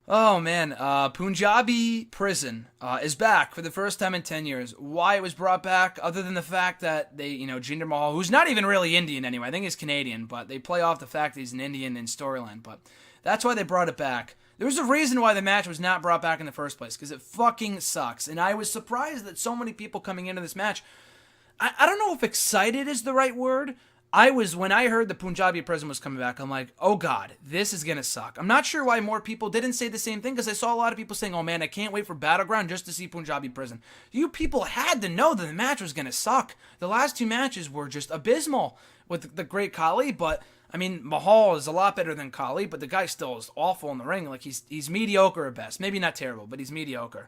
Oh man, Punjabi prison is back for the first time in 10 years. Why it was brought back, other than the fact that Jinder Mahal, who's not even really Indian anyway, I think he's Canadian, but they play off the fact that he's an Indian in storyline. But that's why they brought it back. There was a reason why the match was not brought back in the first place, because it fucking sucks. And I was surprised that so many people coming into this match, I don't know if excited is the right word. When I heard the Punjabi prison was coming back, I'm like, oh god, this is gonna suck. I'm not sure why more people didn't say the same thing, because I saw a lot of people saying, oh man, I can't wait for Battleground just to see Punjabi prison. You people had to know that the match was gonna suck. The last two matches were just abysmal with the great Khali, but I mean, Mahal is a lot better than Khali, but the guy still is awful in the ring. Like he's mediocre at best. Maybe not terrible, but he's mediocre.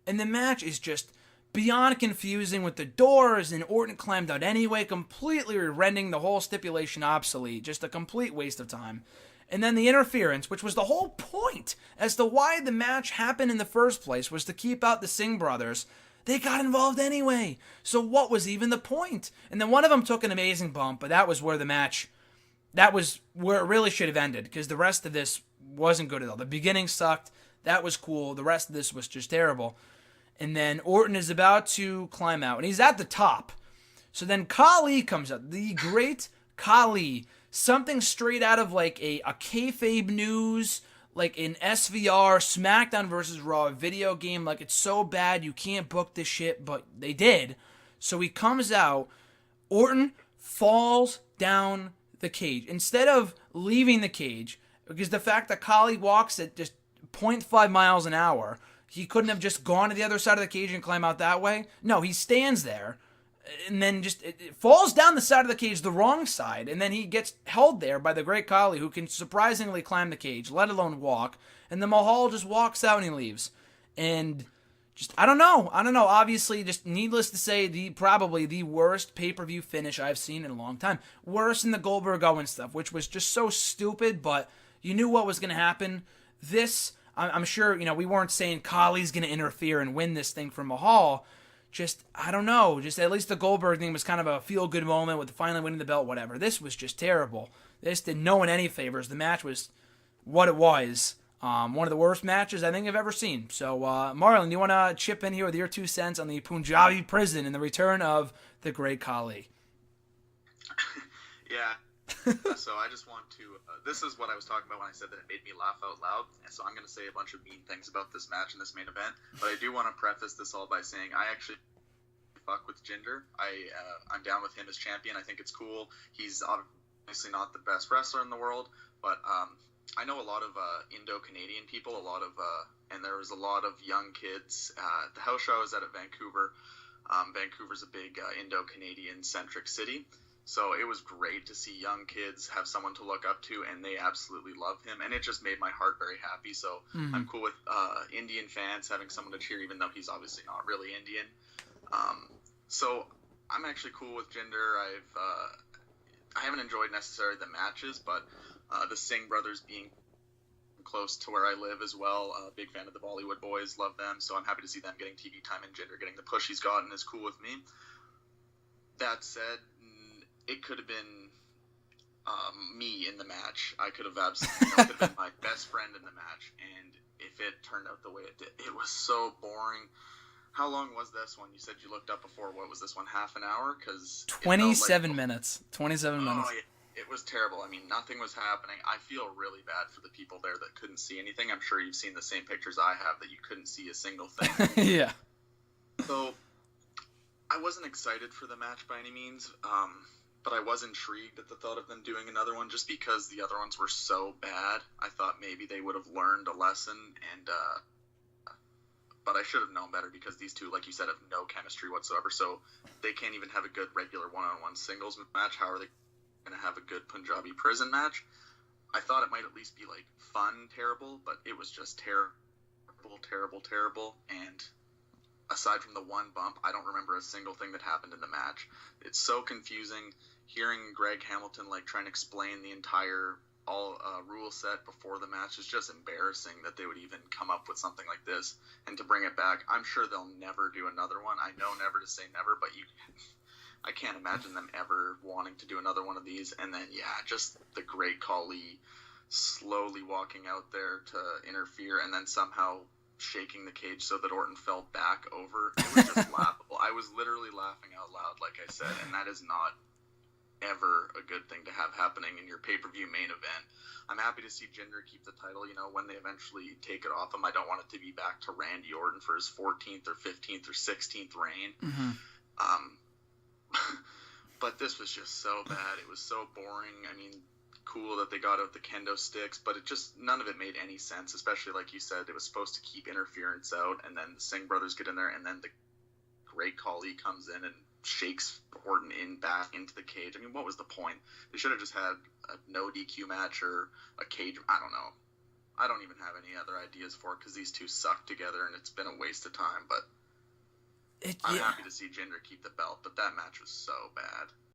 And the match is just beyond confusing with the doors, and Orton climbed out anyway, completely rendering the whole stipulation obsolete. Just a complete waste of time. And then the interference, which was the whole point as to why the match happened in the first place, was to keep out the Singh brothers. They got involved anyway. So what was even the point? And then one of them took an amazing bump, but that was where it really should have ended, because the rest of this wasn't good at all. The beginning sucked. That was cool. The rest of this was just terrible. And then Orton is about to climb out, and he's at the top. So then Khali comes up, the great Khali, something straight out of like a kayfabe news, like an SVR, SmackDown versus Raw video game. Like, it's so bad you can't book this shit, but they did. So he comes out, Orton falls down the cage. Instead of leaving the cage, because the fact that Khali walks at just zero point 0.5 miles an hour, he couldn't have just gone to the other side of the cage and climb out that way. No, he stands there and then just it falls down the side of the cage, the wrong side, and then he gets held there by the great Khali, who can surprisingly climb the cage, let alone walk. And the Mahal just walks out and he leaves. And just I don't know. Obviously, just needless to say, probably the worst pay-per-view finish I've seen in a long time. Worse than the Goldberg Owen stuff, which was just so stupid, but you knew what was going to happen. I'm sure, we weren't saying Khali's going to interfere and win this thing from Mahal. Just, I don't know. Just at least the Goldberg thing was kind of a feel-good moment with finally winning the belt, whatever. This was just terrible. This did no one any favors. The match was what it was. One of the worst matches I think I've ever seen. So, Marlon, you want to chip in here with your 2 cents on the Punjabi prison and the return of the great Khali? Yeah. So I just want to, this is what I was talking about when I said that it made me laugh out loud, and so I'm going to say a bunch of mean things about this match and this main event, but I do want to preface this all by saying I actually fuck with Jinder. I'm down with him as champion. I think it's cool. He's obviously not the best wrestler in the world, but I know a lot of Indo-Canadian people, and there was a lot of young kids. The house show I was at Vancouver. Vancouver's a big Indo-Canadian centric city. So it was great to see young kids have someone to look up to, and they absolutely love him. And it just made my heart very happy. So I'm cool with Indian fans having someone to cheer, even though he's obviously not really Indian. So I'm actually cool with Jinder. I haven't enjoyed necessarily the matches, but the Singh brothers being close to where I live as well. Big fan of the Bollywood boys, love them. So I'm happy to see them getting TV time, and Jinder getting the push he's gotten is cool with me. That said, it could have been me in the match. I could have absolutely could have been my best friend in the match, and if it turned out the way it did, it was so boring. How long was this one? You said you looked up before. What was this one? Half an hour? 27 minutes. 27 minutes. It was terrible. I mean, nothing was happening. I feel really bad for the people there that couldn't see anything. I'm sure you've seen the same pictures I have that you couldn't see a single thing. Yeah. So I wasn't excited for the match by any means. But I was intrigued at the thought of them doing another one just because the other ones were so bad. I thought maybe they would have learned a lesson, but I should have known better because these two, like you said, have no chemistry whatsoever. So they can't even have a good regular one-on-one singles match. How are they going to have a good Punjabi prison match? I thought it might at least be like fun, terrible, but it was just terrible. And aside from the one bump, I don't remember a single thing that happened in the match. It's so confusing. Hearing Greg Hamilton trying to explain the entire rule set before the match is just embarrassing that they would even come up with something like this. And to bring it back, I'm sure they'll never do another one. I know never to say never, but I can't imagine them ever wanting to do another one of these. And then, just the great Khali slowly walking out there to interfere and then somehow shaking the cage so that Orton fell back over. It was just laughable. I was literally laughing out loud, like I said, and that is not ever a good thing to have happening in your pay-per-view main event. I'm happy to see Jinder keep the title, when they eventually take it off him. I don't want it to be back to Randy Orton for his 14th or 15th or 16th reign. Mm-hmm. But this was just so bad. It was so boring. I mean, cool that they got out the kendo sticks, but none of it made any sense, especially like you said, it was supposed to keep interference out, and then the Singh brothers get in there, and then the Great Khali comes in and shakes Orton back into the cage. I mean, what was the point? They should have just had a no DQ match or a cage. I don't know. I don't even have any other ideas for it because these two suck together and it's been a waste of time. But I'm happy to see Jinder keep the belt. But that match was so bad.